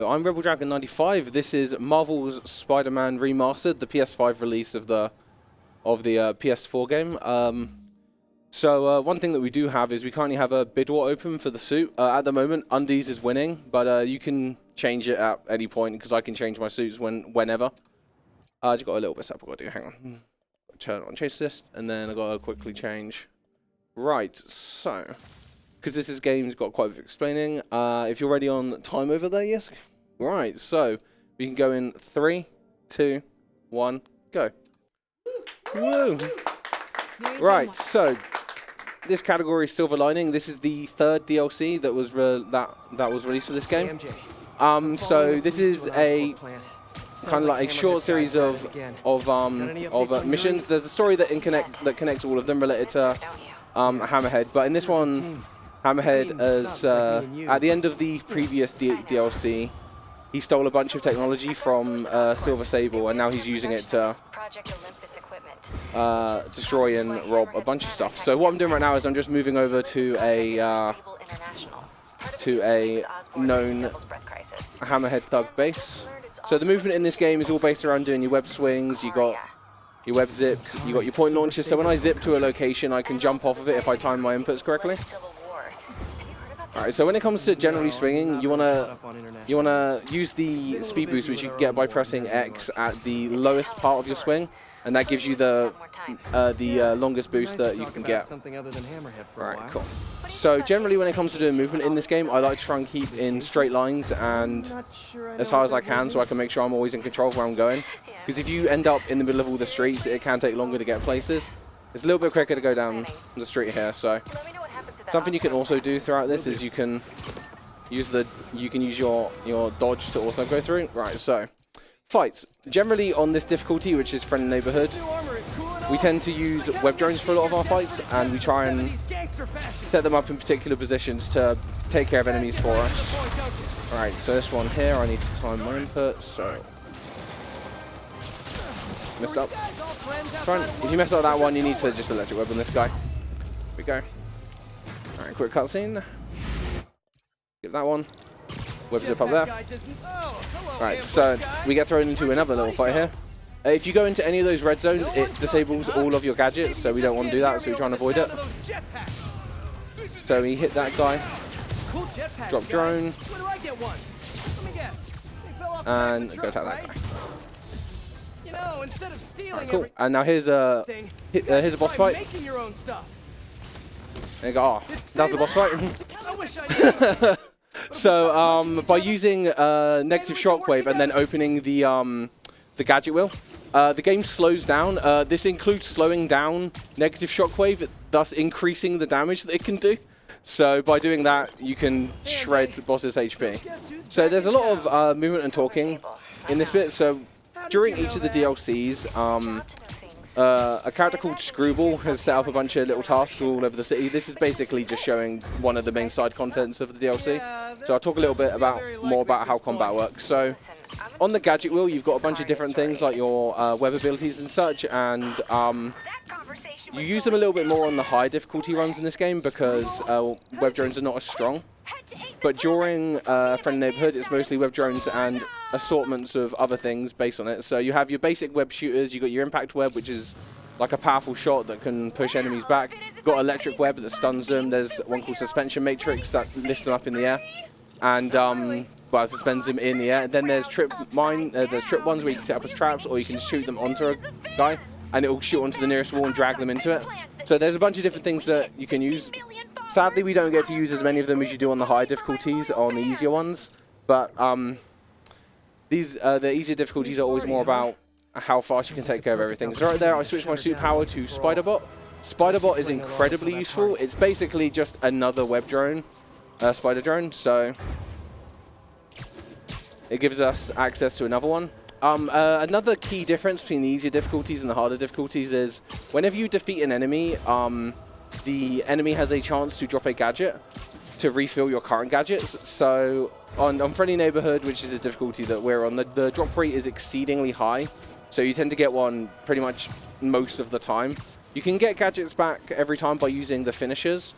So I'm RebelDragon95. This is Marvel's Spider-Man Remastered, the PS5 release of the PS4 game. So one thing that we do have is we currently have a bid war open for the suit. At the moment, Undies is winning, but you can change it at any point because I can change my suits whenever. I just got a little bit separate. I've got to do. Hang on. Turn on chase assist, and then I got to quickly change. Right, so because this game's got quite a bit of explaining. If you're ready on time over there, yes. Right, so we can go in 3, 2, 1, go. Woo! Right, so this category is Silver Lining. This is the third DLC that was released for this game. So this is a kind of like a short series of missions. There's a story that connects all of them related to Hammerhead, but in this one, Hammerhead is at the end of the previous DLC. He stole a bunch of technology from Silver Sable, and now he's using it to destroy and rob a bunch of stuff. So what I'm doing right now is I'm just moving over to a known Hammerhead thug base. So the movement in this game is all based around doing your web swings. You got your web zips. You got your point launchers. So when I zip to a location, I can jump off of it if I time my inputs correctly. Alright, so when it comes to generally swinging, you wanna use the speed boost, which you can get by pressing X at the lowest part of your swing, and that gives you the longest boost that you can get. Alright, cool. So generally, when it comes to doing movement in this game, I like to try and keep in straight lines and as high as I can, so I can make sure I'm always in control of where I'm going. Because if you end up in the middle of all the streets, it can take longer to get places. It's a little bit quicker to go down the street here, so. Something you can also do throughout this is you can use your dodge to also go through. Right, so fights. Generally on this difficulty, which is Friendly Neighborhood, we tend to use web drones for a lot of our fights, and we try and set them up in particular positions to take care of enemies for us. Alright, so this one here, I need to time my input, so messed up. If you mess up that one, you need to just electric weapon this guy. Here we go. Alright, quick cutscene. Get that one. Web zip up there. Right, so we get thrown into another little fight here. If you go into any of those red zones, it disables all of your gadgets, so we don't want to do that, so we try and avoid it. So we hit that guy. Drop drone. And go attack that guy. Alright, cool. And now here's a boss fight. There you go. Oh, that's the boss fight. So by using negative shockwave and then opening the gadget wheel, the game slows down. This includes slowing down negative shockwave, thus increasing the damage that it can do. So by doing that, you can shred the boss's HP. So there's a lot of movement and talking in this bit. So during each of the DLCs, a character called Screwball has set up a bunch of little tasks all over the city. This is basically just showing one of the main side contents of the DLC. So I'll talk a little bit more about how combat works. So on the gadget wheel, you've got a bunch of different things like your web abilities and such, and you use them a little bit more on the high difficulty runs in this game because web drones are not as strong. But during Friendly Neighborhood, it's mostly web drones and assortments of other things based on it. So you have your basic web shooters, you've got your impact web, which is like a powerful shot that can push enemies back. You've got electric web that stuns them. There's one called suspension matrix that lifts them up in the air and well, suspends them in the air. Then there's trip ones where you can set up as traps, or you can shoot them onto a guy and it will shoot onto the nearest wall and drag them into it. So there's a bunch of different things that you can use. Sadly, we don't get to use as many of them as you do on the higher difficulties, on the easier ones. But the easier difficulties are always more about how fast you can take care of everything. So right there, I switched my suit power to Spiderbot. Spiderbot is incredibly useful. It's basically just another web drone, spider drone. So it gives us access to another one. Another key difference between the easier difficulties and the harder difficulties is whenever you defeat an enemy, the enemy has a chance to drop a gadget to refill your current gadgets. So on Friendly Neighborhood, which is the difficulty that we're on, the drop rate is exceedingly high. So you tend to get one pretty much most of the time. You can get gadgets back every time by using the finishers.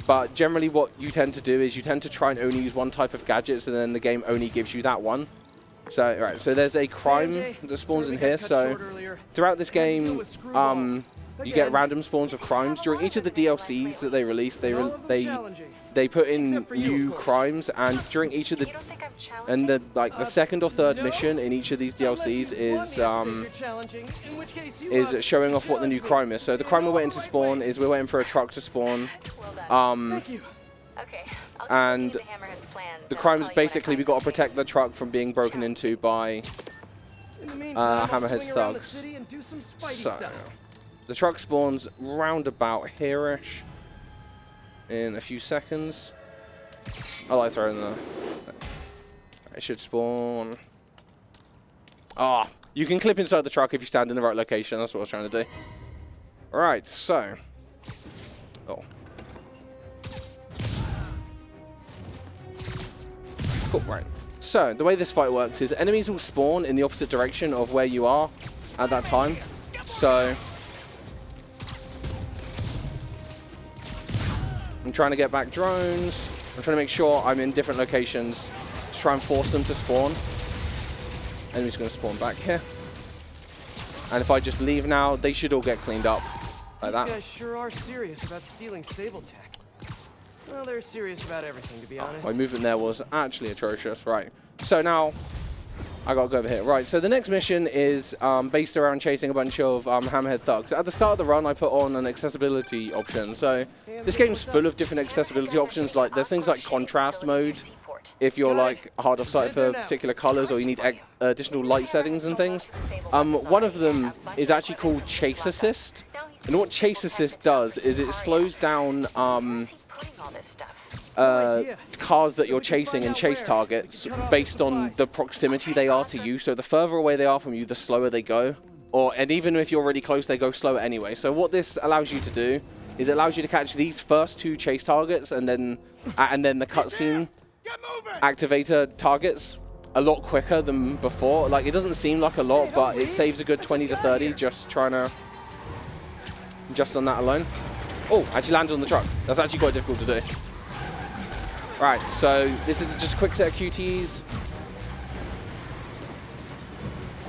But generally what you tend to do is you tend to try and only use one type of gadgets, and then the game only gives you that one. So, right, so there's a crime that spawns in here. So throughout this game, you get random spawns of crimes. During each of the DLCs that they release, they put in new crimes, and during each of the the second or third mission in each of these DLCs is showing off what the new crime is. So the crime we're waiting to spawn is we're waiting for a truck to spawn. And the crime is basically we've got to protect the truck from being broken into by Hammerhead's thugs. So the truck spawns roundabout here-ish in a few seconds. I like throwing the... It should spawn... Ah, you can clip inside the truck if you stand in the right location. That's what I was trying to do. Alright, so... Oh. Cool, right. So, the way this fight works is enemies will spawn in the opposite direction of where you are at that time. So... I'm trying to get back drones. I'm trying to make sure I'm in different locations to try and force them to spawn. Enemy's going to spawn back here. And if I just leave now, they should all get cleaned up like that. These guys sure are serious about stealing Sable Tech. Well, they're serious about everything, to be honest. My movement there was actually atrocious. Right. So now I got to go over here. Right. So the next mission is based around chasing a bunch of Hammerhead thugs. At the start of the run, I put on an accessibility option. So this game's full of different accessibility options. Like there's things like contrast mode, if you're like hard off sight for particular colors, or you need additional light settings and things. One of them is actually called Chase Assist. And what Chase Assist does is it slows down cars that you're chasing and chase targets based on the proximity they are to you. So the further away they are from you, the slower they go. And even if you're really close, they go slower anyway. So what this allows you to do is it allows you to catch these first two chase targets and then the cutscene activator targets a lot quicker than before. Like, it doesn't seem like a lot, but it saves a good 20 to 30 just on that alone. Oh, actually landed on the truck. That's actually quite difficult to do. Right, so this is just a quick set of QTs.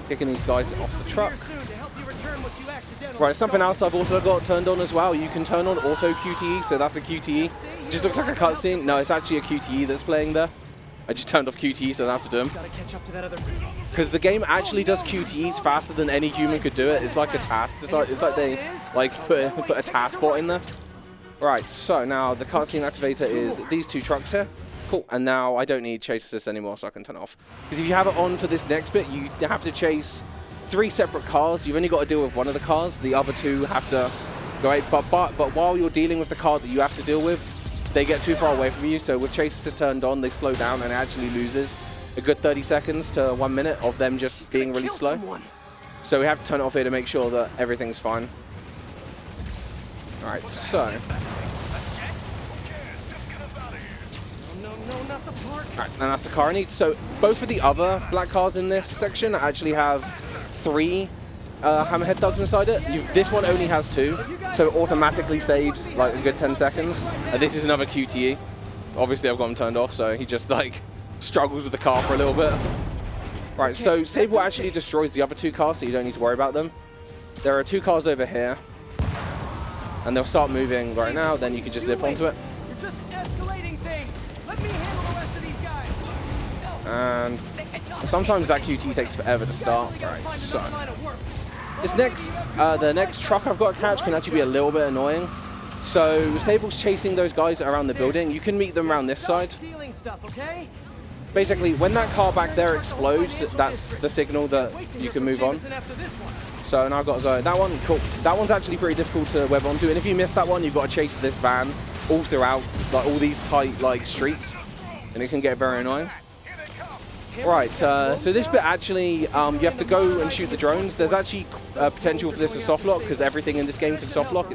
Kicking these guys off the truck. Right, something else I've also got turned on as well. You can turn on auto QTE, so that's a QTE. It just looks like a cutscene. No, it's actually a QTE that's playing there. I just turned off QTE, so I don't have to do them. Because the game actually does QTEs faster than any human could do it. It's like a task. It's like they put a task bot in there. Right, so now the cutscene activator is these two trucks here. Cool, and now I don't need Chase Assist anymore, so I can turn it off. Because if you have it on for this next bit, you have to chase 3 separate cars. You've only got to deal with one of the cars. The other 2 have to go out. But while you're dealing with the car that you have to deal with, they get too far away from you. So with Chase Assist turned on, they slow down and it actually loses a good 30 seconds to 1 minute of them just being really slow. So we have to turn it off here to make sure that everything's fine. Alright, so... Alright, and that's the car I need. So both of the other black cars in this section actually have 3 Hammerhead thugs inside it. This one only has 2, so it automatically saves like a good 10 seconds. This is another QTE. Obviously I've got him turned off, so he just like struggles with the car for a little bit. Right, so Sable actually destroys the other 2 cars, so you don't need to worry about them. There are 2 cars over here, and they'll start moving right now, then you can just zip onto it. You're just escalating things. Let me handle the rest of these guys. And sometimes that QT takes forever to start. Right, so this the next truck I've got to catch can actually be a little bit annoying. So Sable's chasing those guys around the building. You can meet them around this side. Basically, when that car back there explodes, that's the signal that you can move on. So now I've got to go. That one, cool. That one's actually pretty difficult to web onto. And if you miss that one, you've got to chase this van all throughout, like all these tight like streets, and it can get very annoying. Right, so this bit actually, you have to go and shoot the drones. There's actually potential for this to softlock, because everything in this game can softlock.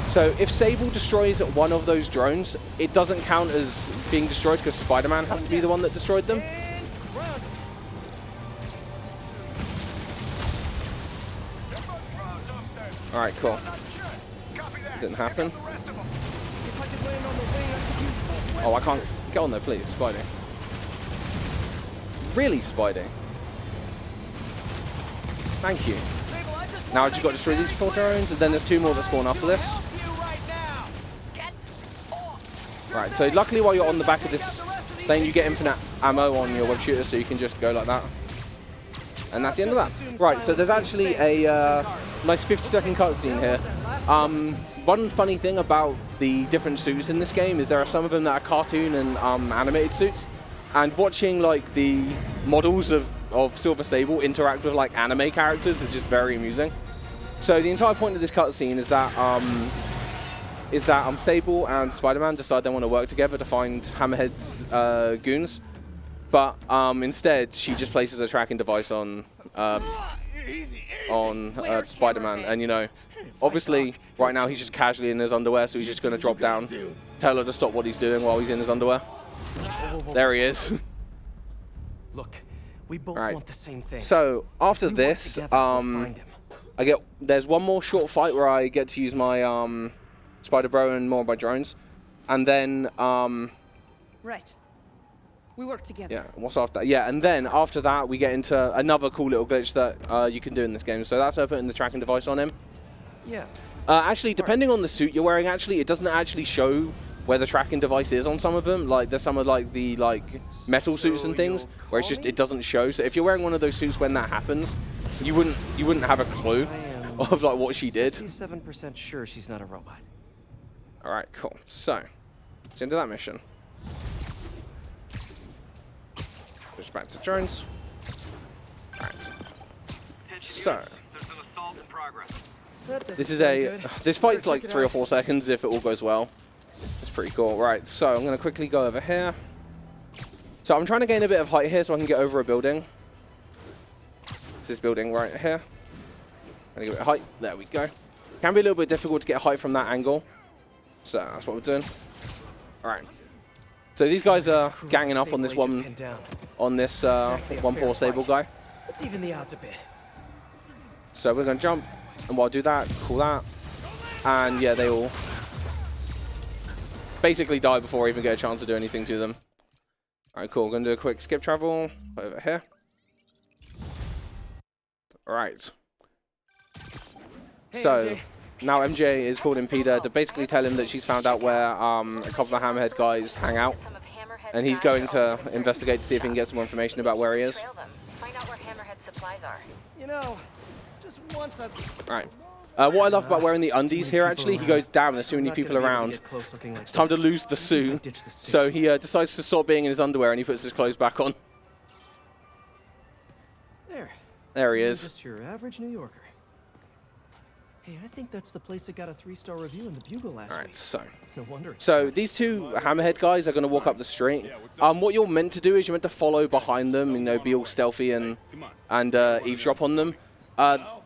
So if Sable destroys one of those drones, it doesn't count as being destroyed, because Spider-Man has to be the one that destroyed them. Alright, cool. Didn't happen. could land on the wing, I could use both web Oh, I can't shooters. get on there, please, Spidey. Really, Spidey? Thank you. Sable, I just Now I wanna just make got to it destroy these very 4 drones, and then there's 2 more that spawn after this. help you right now. Get off. Right, so luckily while you're on the back of this thing, you get infinite ammo on your web shooter, so you can just go like that. And that's the end of that. Right, so there's actually a nice 50-second cutscene here. One funny thing about the different suits in this game is there are some of them that are cartoon and animated suits. And watching like the models of Silver Sable interact with like anime characters is just very amusing. So the entire point of this cutscene is that Sable and Spider-Man decide they want to work together to find Hammerhead's goons. But instead, she just places a tracking device on Spider-Man, and you know, obviously, right now he's just casually in his underwear, so he's just going to drop down, tell her to stop what he's doing while he's in his underwear. There he is. Look, we both Right. want the same thing. So after We work this, together, we'll find him. there's one more short fight where I get to use my Spider Bro and more of my drones, and then Right. We work together. yeah, what's after that? Yeah, and then after that we get into another cool little glitch that you can do in this game. So that's putting the tracking device on him. Yeah. Actually, depending on the suit you're wearing, actually, it doesn't actually show where the tracking device is on some of them. Like, there's some of like the metal suits and things where it's just it doesn't show. So if you're wearing one of those suits when that happens, you wouldn't have a clue of like what she did. 67% sure she's not a robot. All right, cool. So let's into that mission. Just back to drones. All right. So this is this fight's like 3 or 4 seconds if it all goes well. It's pretty cool. Right, so I'm going to quickly go over here. So I'm trying to gain a bit of height here so I can get over a building. It's this building right here. Going to give it a height. There we go. Can be a little bit difficult to get height from that angle. So that's what we're doing. All right. So these guys are ganging up on this one poor Sable guy. Let's even the odds a bit. So we're going to jump, and while I do that, call that. And yeah, they all basically die before I even get a chance to do anything to them. Alright, cool. Going to do a quick skip travel over here. Alright. So now MJ is calling Peter to basically tell him that she's found out where a couple of Hammerhead guys hang out. And he's going to investigate to see if he can get some more information about where he is. Find out where Hammerhead supplies are. You know, just once I... Alright. What I love about wearing the undies here, actually, he goes, damn, there's too many people around. It's time to lose the suit. So he decides to stop being in his underwear and he puts his clothes back on. There he is. Just your average New Yorker. Hey, I think that's the place that got a 3-star review in the Bugle last Alright, week. so. No wonder. So these two Hammerhead guys are going to walk up the street. What you're meant to do is you're meant to follow behind them, you know, be all stealthy and eavesdrop on them.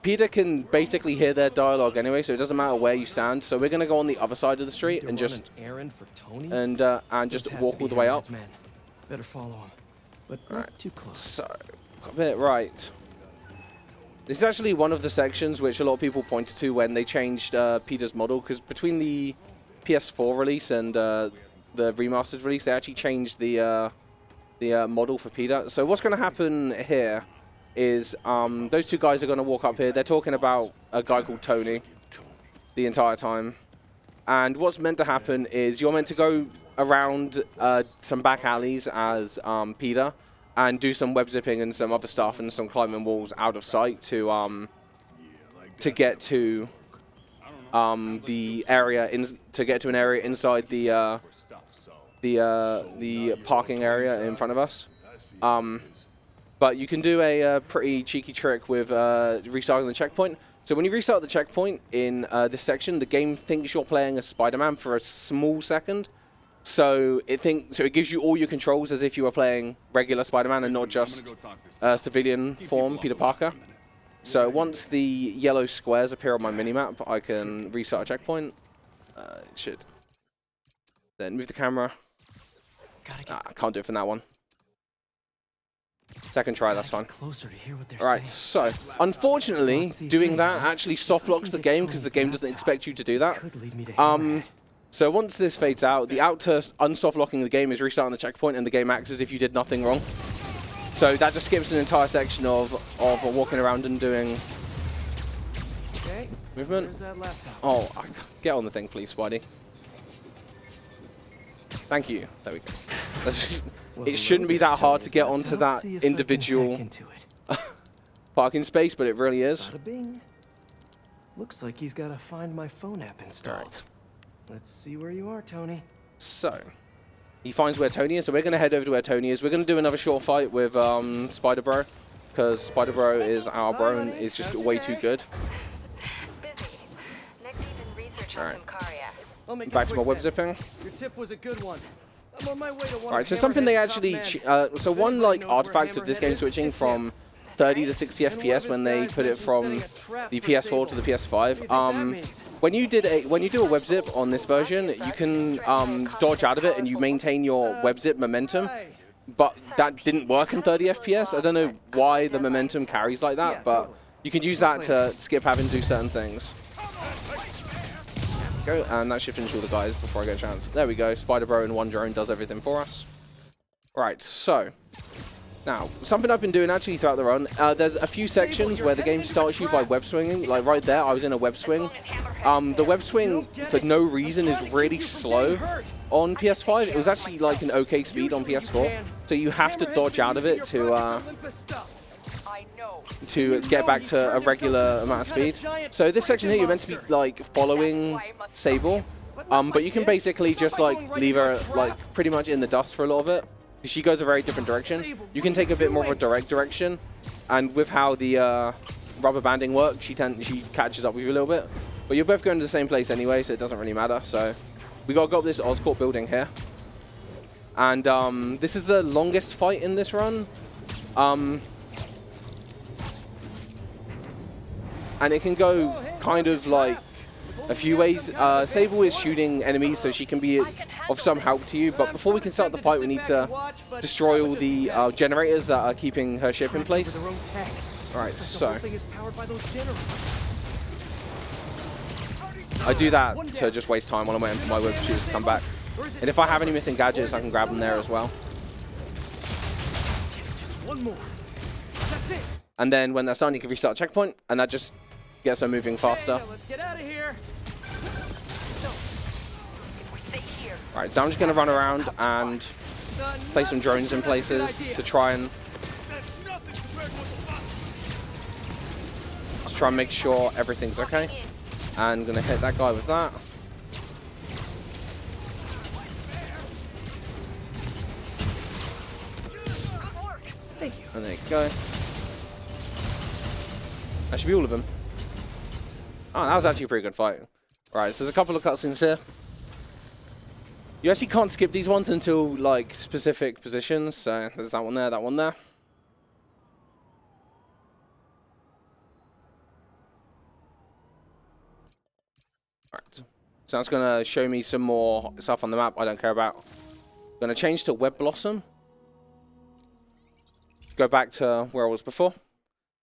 Peter can basically hear their dialogue anyway, so it doesn't matter where you stand. So we're going to go on the other side of the street and just walk all the way up. Better follow him, but not too close. So, got a bit right. This is actually one of the sections which a lot of people pointed to when they changed Peter's model, because between the PS4 release and the remastered release, they actually changed the model for Peter. So what's going to happen here is those two guys are going to walk up here. They're talking about a guy called Tony the entire time. And what's meant to happen is you're meant to go around some back alleys as Peter and do some web zipping and some other stuff and some climbing walls out of sight to get to the area to get to an area inside the parking area in front of us. But you can do a pretty cheeky trick with restarting the checkpoint. So when you restart the checkpoint in this section, the game thinks you're playing as Spider-Man for a small second. So it gives you all your controls as if you were playing regular Spider-Man and not just civilian form Peter Parker. So once the yellow squares appear on my minimap, I can restart a checkpoint. It should. Then move the camera. I can't do it from that one. Second try, that's fine. Alright, so unfortunately, doing that actually soft locks the game because the game doesn't expect you to do that. So once this fades out, the out to unsoft locking the game is restarting the checkpoint, and the game acts as if you did nothing wrong. So that just skips an entire section of walking around and doing movement. Oh, get on the thing, please, Spidey. Thank you. There we go. It shouldn't be that hard to get onto that individual parking space, but it really is. Looks like he's got a Find My Phone app installed. Right. Let's see where you are, Tony. So, he finds where Tony is, so we're going to head over to where Tony is. We're going to do another short fight with Spider Bro, because Spider Bro is our bro and is just way too good. Busy. Next even research on some Karia. Back to my web zipping. Your tip was a good one. I'm on my way to one. Alright, so something they actually... so one like artifact of this game switching from 30 to 60 FPS when they put it from the PS4 to the PS5. When you do a web zip on this version, you can dodge out of it and you maintain your web zip momentum. But that didn't work in 30 FPS. I don't know why the momentum carries like that, but you can use that to skip having to do certain things. Go, and that should finish all the guys before I get a chance. There we go. Spider Bro in one drone does everything for us. Right, so now something I've been doing actually throughout the run. There's a few sections where the game starts you by web swinging. Like right there, I was in a web swing. The web swing for no reason is really slow on PS5. It was actually like an okay speed on PS4, so you have to dodge out of it to get back to a regular amount of speed. So this section here, you're meant to be like following Sable, but you can basically just like leave her like pretty much in the dust for a little bit. She goes a very different direction. You can take a bit more of a direct direction, and with how the rubber banding works, she catches up with you a little bit. But you're both going to the same place anyway, so it doesn't really matter. So we got to go up this Oscorp building here, and this is the longest fight in this run. And it can go kind of like a few ways. Sable is shooting enemies, so she can be of some help to you. But before we can start the fight, we need to destroy all the generators that are keeping her ship in place. Alright, so I do that to just waste time while I'm waiting for my web shooters to come back. And if I have any missing gadgets, I can grab them there as well. Just one more. That's it. And then when that's done, you can restart checkpoint, and that just gets her moving faster. Let's get out of here. Alright, so I'm just going to run around and place some drones in places to try and make sure everything's okay. And I'm going to hit that guy with that. Thank you. And there you go. That should be all of them. Oh, that was actually a pretty good fight. Right, so there's a couple of cutscenes here. You actually can't skip these ones until, like, specific positions. So there's that one there, that one there. Alright. So that's going to show me some more stuff on the map I don't care about. I'm going to change to Web Blossom. Go back to where I was before.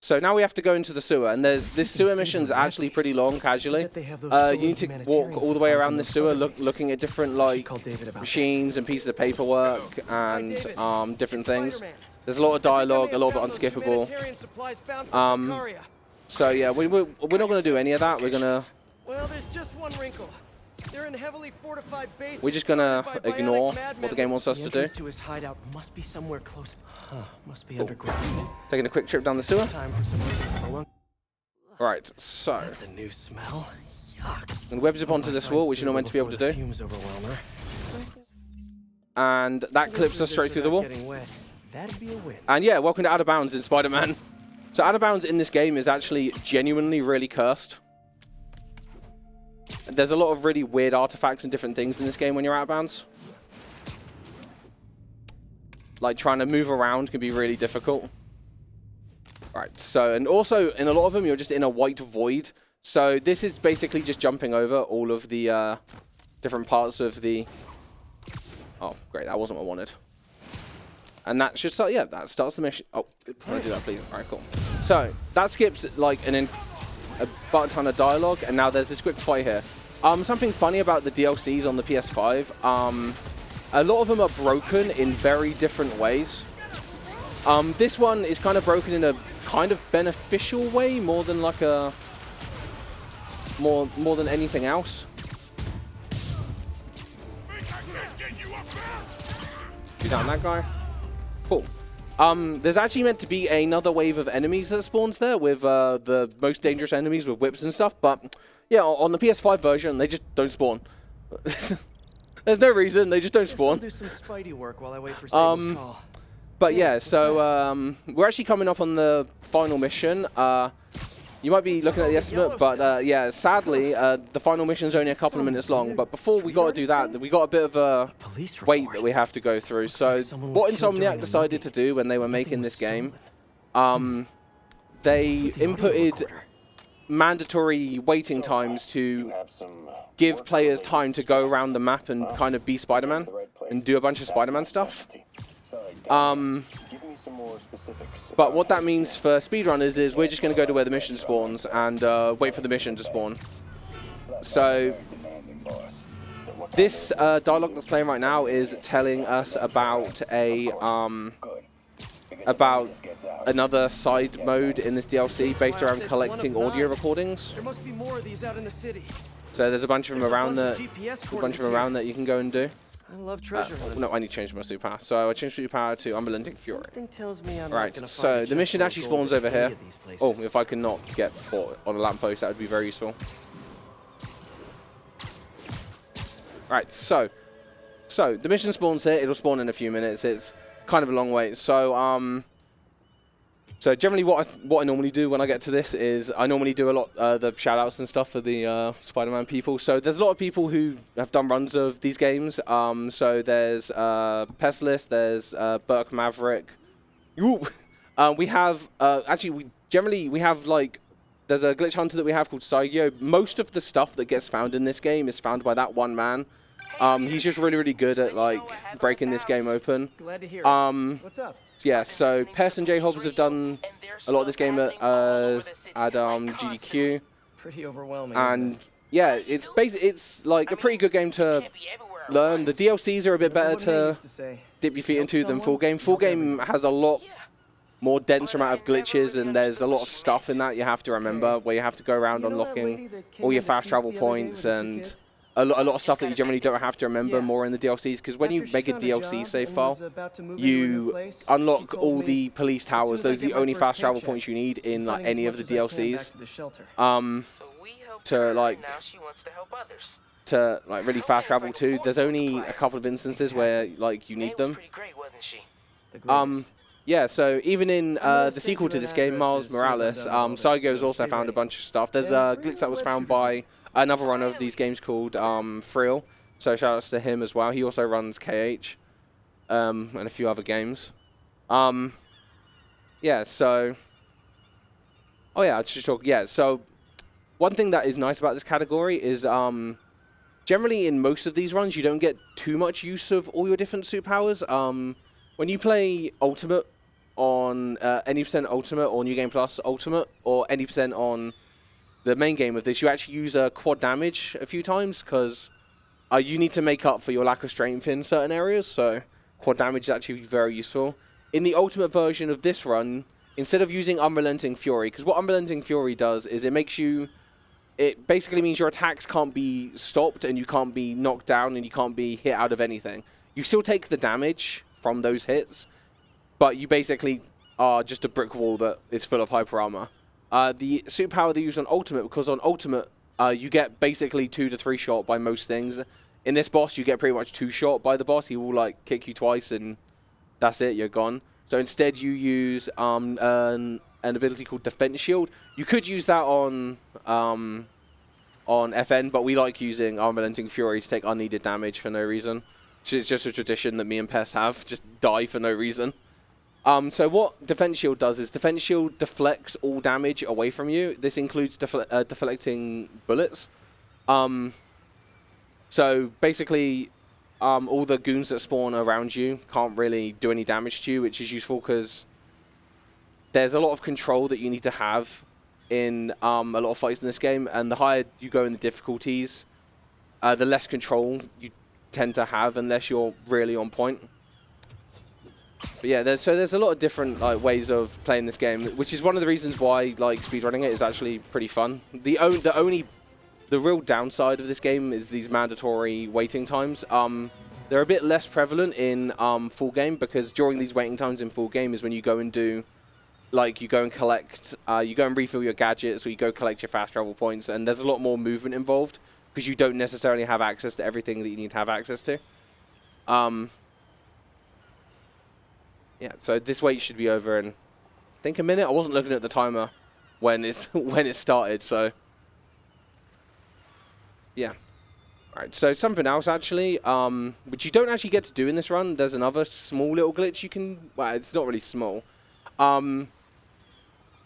So now we have to go into the sewer, and this sewer mission's actually pretty long, casually. You need to walk all the way around the sewer, looking at different like machines and pieces of paperwork and different things. There's a lot of dialogue, a lot of it unskippable. So yeah, we're not going to do any of that. We're gonna. Well, there's just one wrinkle. They're in heavily fortified bases. We're just gonna ignore what the game wants us to do. To his hideout must be somewhere close. Must be underground. Taking a quick trip down the sewer. Time for some Right, so. That's a new smell. Yuck. And web zip onto this wall, which you're not meant to be able to do. And that clips us straight through the wall. That'd be a win. And yeah, welcome to Out of Bounds in Spider-Man. So Out of Bounds in this game is actually genuinely really cursed. There's a lot of really weird artifacts and different things in this game when you're out of bounds. Like trying to move around can be really difficult. Right, so, and also in a lot of them, you're just in a white void. So this is basically just jumping over all of the different parts of the... Oh, great, that wasn't what I wanted. And that should start, yeah, that starts the mission. Oh, can I do that, please? All right, cool. So that skips like a butt ton of dialogue, and now there's this quick fight here. Something funny about the DLCs on the PS5, a lot of them are broken in very different ways. This one is kind of broken in a kind of beneficial way, more than like a more than anything else. You down that guy? Cool. There's actually meant to be another wave of enemies that spawns there with the most dangerous enemies with whips and stuff, but yeah, on the PS5 version, they just don't spawn. There's no reason, they just don't spawn. I'll do some Spidey work while I wait for Sable's call. But yeah, so we're actually coming up on the final mission. You might be looking at the estimate, but yeah, sadly, the final mission is only a couple of minutes long. But before we got to do that, we got a bit of a wait that we have to go through. So what Insomniac decided to do when they were making this game, they inputted mandatory waiting times to give players time to go around the map and kind of be Spider-Man and do a bunch of Spider-Man stuff. But what that means for speedrunners is we're just going to go to where the mission spawns and wait for the mission to spawn. So this dialogue that's playing right now is telling us about another side mode in this DLC based around collecting audio recordings. There must be more of these out in the city. So there's a bunch of them around that you can go and do. I love treasure hunts. No, I need to change my superpower. So I changed superpower to Unrelenting Fury. Something tells me I'm not Right, gonna so find the mission actually spawns over here. Oh, places. if I can not get caught on a lamppost, that would be very useful. Right, so the mission spawns here. It'll spawn in a few minutes. It's kind of a long wait. So generally what I normally do when I get to this is I normally do a lot the shoutouts and stuff for the Spider-Man people. So there's a lot of people who have done runs of these games. So there's Pestless, there's Burke Maverick. We have actually we have like there's a glitch hunter that we have called Saigyo. Most of the stuff that gets found in this game is found by that one man. He's just really good at like breaking this game open. Glad to hear it. What's up? Yeah, so Pest and J Hobbs have done a lot of this game at GDQ. Pretty overwhelming. And yeah, it's like a pretty good game to learn. The DLCs are a bit better to dip your feet into than full game. Full game has a lot more dense amount of glitches, and there's a lot of stuff in that you have to remember, where you have to go around unlocking all your fast travel points and a lot of stuff that you generally don't have to remember more in the DLCs, because when you make a DLC save file, you unlock all the police towers. Those are the only fast travel points you need in like any of the DLCs. To really fast travel to. There's only a couple of instances where like you need them. Yeah, so even in the sequel to this game, Miles Morales, Saigyo's also found a bunch of stuff. There's a glitch that was found by another runner of these games called Frill, so shoutouts to him as well. He also runs KH and a few other games. Yeah, so so one thing that is nice about this category is generally in most of these runs you don't get too much use of all your different superpowers. When you play Ultimate on any % Ultimate or New Game Plus Ultimate or any % on the main game of this, you actually use quad damage a few times because you need to make up for your lack of strength in certain areas, so quad damage is actually very useful. In the Ultimate version of this run, instead of using Unrelenting Fury, because what Unrelenting Fury does is it basically means your attacks can't be stopped and you can't be knocked down and you can't be hit out of anything. You still take the damage from those hits, but you basically are just a brick wall that is full of hyper armor. The superpower they use on Ultimate, because on Ultimate, you get basically 2 to 3 shot by most things. In this boss, you get pretty much 2 shot by the boss. He will like kick you twice and that's it, you're gone. So instead you use an ability called Defense Shield. You could use that on FN, but we like using Unrelenting Fury to take unneeded damage for no reason. It's just a tradition that me and Pest have, just die for no reason. So what Defense Shield does is Defense Shield deflects all damage away from you. This includes deflecting bullets. So basically, all the goons that spawn around you can't really do any damage to you, which is useful because there's a lot of control that you need to have in a lot of fights in this game. And the higher you go in the difficulties, the less control you tend to have unless you're really on point. But yeah, there's a lot of different ways of playing this game, which is one of the reasons why speedrunning it is actually pretty fun. The real downside of this game is these mandatory waiting times. They're a bit less prevalent in full game, because during these waiting times in full game is when you go and do, you go and collect, you go and refill your gadgets, or you go collect your fast travel points, and there's a lot more movement involved because you don't necessarily have access to everything that you need to have access to. Yeah, so this wait should be over in, I think, a minute. I wasn't looking at the timer when it started, so yeah. Alright, so something else actually, which you don't actually get to do in this run. There's another small little glitch you can, well, it's not really small. Something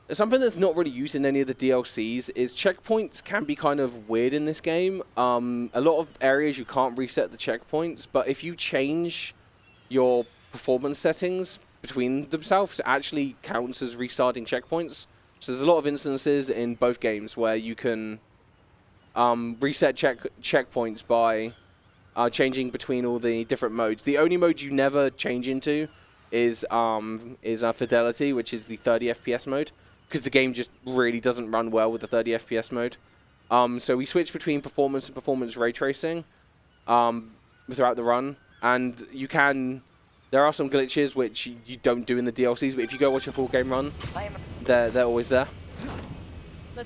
that's not really used in any of the DLCs is checkpoints can be kind of weird in this game. A lot of areas you can't reset the checkpoints, but if you change your performance settings between themselves, it actually counts as restarting checkpoints. So there's a lot of instances in both games where you can reset checkpoints by changing between all the different modes. The only mode you never change into is Fidelity, which is the 30 FPS mode, because the game just really doesn't run well with the 30 FPS mode. So we switch between performance and performance ray tracing throughout the run, and you can. There are some glitches which you don't do in the DLCs, but if you go watch a full game run, they're always there.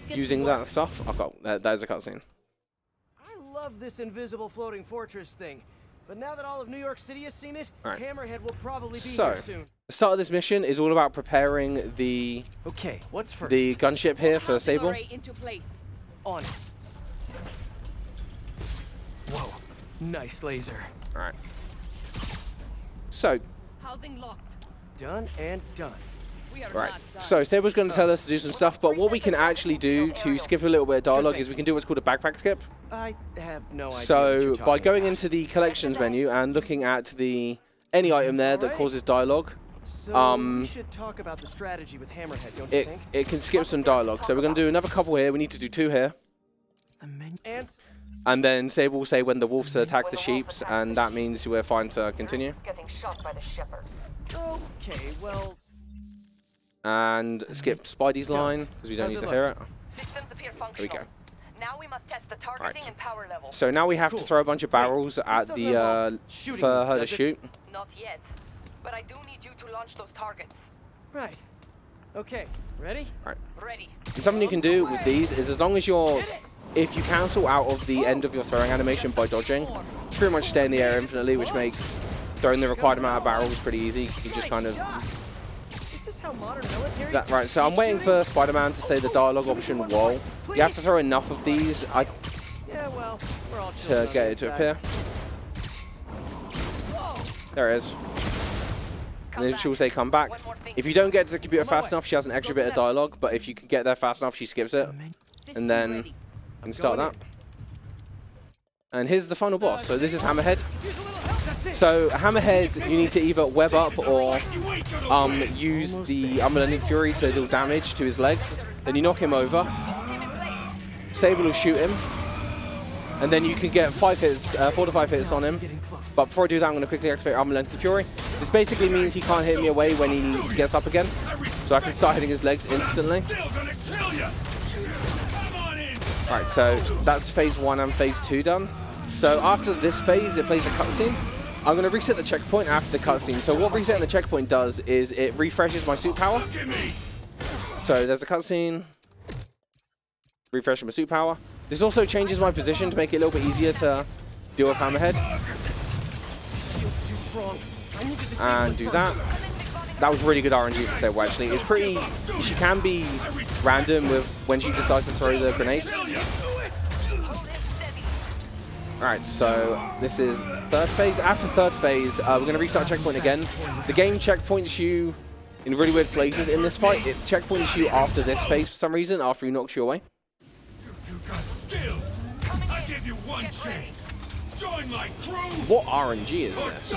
Using that stuff. There's a cutscene. I love this invisible floating fortress thing, but now that all of New York City has seen it, Hammerhead will probably be here soon. The start of this mission is all about preparing the what's first? The gunship here for Sable. Into place. On it. Whoa, nice laser. All right. So. Housing locked. Done and done. Right, so Sable's going to tell us to do some stuff, but what we can actually do to skip a little bit of dialogue is we can do what's called a backpack skip. I have no idea. So by going into the collections menu and looking at any item there that causes dialogue, we should talk about the strategy with Hammerhead, don't you think? It can skip some dialogue. So we're going to do another couple here. We need to do 2 here. And then Sable will say when the wolves attack the sheeps, and that means we're fine to continue. Getting shot by the shepherd. Okay, well. And skip Spidey's line, because we don't need to hear it. Systems appear functional. There we go. Now we must test the targeting and power level. So now we have to throw a bunch of barrels at the for her to shoot. Not yet, but I do need you to launch those targets. Right. Okay. Ready? Right. Ready. And something you can do with these is, as long as if you cancel out of the end of your throwing animation by dodging, you pretty much stay in the air infinitely, which makes throwing the required amount of barrels pretty easy. You just kind of. How modern military Right, so I'm waiting for Spider-Man to say the dialogue option wall. You have to throw enough of these to get it to appear. There it is. And then she'll say come back. If you don't get to the computer fast enough, she has an extra bit of dialogue, but if you can get there fast enough, she skips it. And then you can start that. And here's the final boss. So this is Hammerhead. So Hammerhead, you need to either web up or use the Unrelenting Fury to deal damage to his legs. Then you knock him over. Sable will shoot him. And then you can get 4 to 5 hits on him. But before I do that, I'm going to quickly activate Unrelenting Fury. This basically means he can't hit me away when he gets up again. So I can start hitting his legs instantly. Alright, so that's phase 1 and phase 2 done. So after this phase, it plays a cutscene. I'm going to reset the checkpoint after the cutscene. So what resetting the checkpoint does is it refreshes my suit power. So there's a cutscene. Refresh my suit power. This also changes my position to make it a little bit easier to deal with Hammerhead. And do that. That was really good RNG for Sable, actually. It's pretty. She can be random with when she decides to throw the grenades. Alright, so this is 3rd phase. After 3rd phase, we're going to restart checkpoint again. The game checkpoints you in really weird places in this fight. It checkpoints you after this phase for some reason, after he knocks you away. What RNG is this?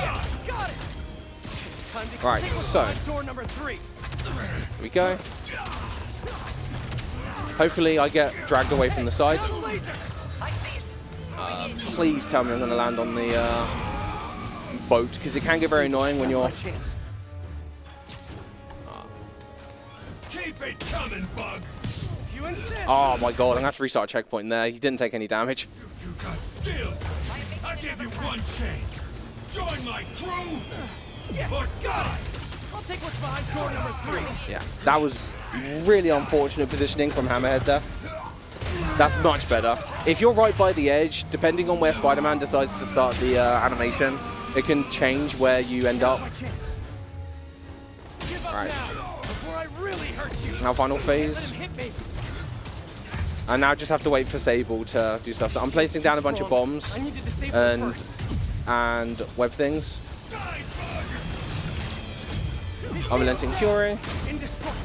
Right, so here we go. Hopefully I get dragged away from the side. Please tell me I'm going to land on the boat, because it can get very annoying when you're... Keep it coming, bug. Oh my god, I'm going to have to restart a checkpoint there. He didn't take any damage. You got skill. I give you one chance. Join my crew. For God. I'll take what's behind door number 3. Yeah, that was really unfortunate positioning from Hammerhead there. That's much better. If you're right by the edge, depending on where Spider-Man decides to start the animation, it can change where you end up. Alright. Now final phase. And now just have to wait for Sable to do stuff. So I'm placing down a bunch of bombs and web things. I'm relenting Fury.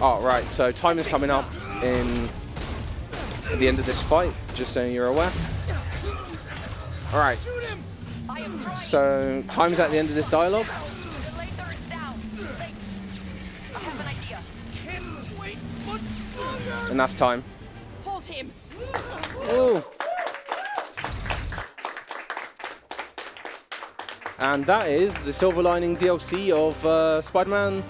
Oh, right, so time is coming up at the end of this fight, just so you're aware. Alright. So, time's at the end of this dialogue. And that's time. Hold him. Ooh. And that is the Silver Lining DLC of Spider-Man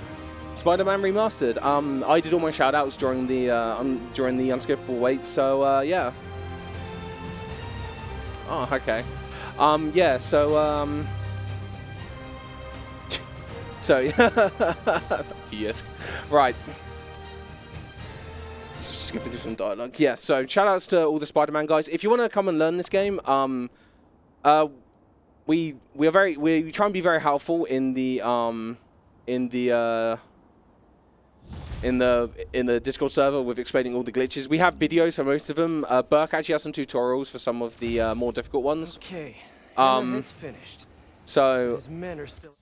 Remastered. I did all my shoutouts during the unskippable wait, so yeah. Oh, okay. Yeah, so so yes, right. Skipping through some dialogue. Yeah, so shoutouts to all the Spider-Man guys. If you want to come and learn this game, we try and be very helpful in the Discord server with explaining all the glitches. We have videos for most of them. Burke actually has some tutorials for some of the more difficult ones. Okay. It's finished. So His men are still...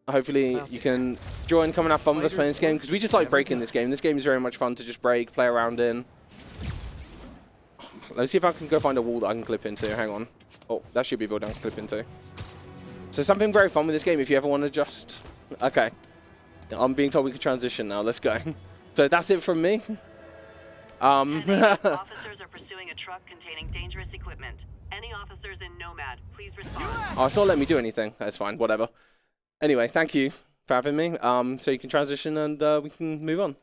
hopefully you can join, come and have fun with us playing this game, because we just like breaking this game. This game is very much fun to just break, play around in. Let's see if I can go find a wall that I can clip into. Hang on. Oh, that should be a building I can clip into. So something very fun with this game if you ever want to just... Okay. I'm being told we can transition now. Let's go. So that's it from me. Officers are pursuing a truck containing dangerous equipment. Any officers in Nomad, please respond. Oh, it's not letting me do anything. That's fine. Whatever. Anyway, thank you for having me. So you can transition and we can move on.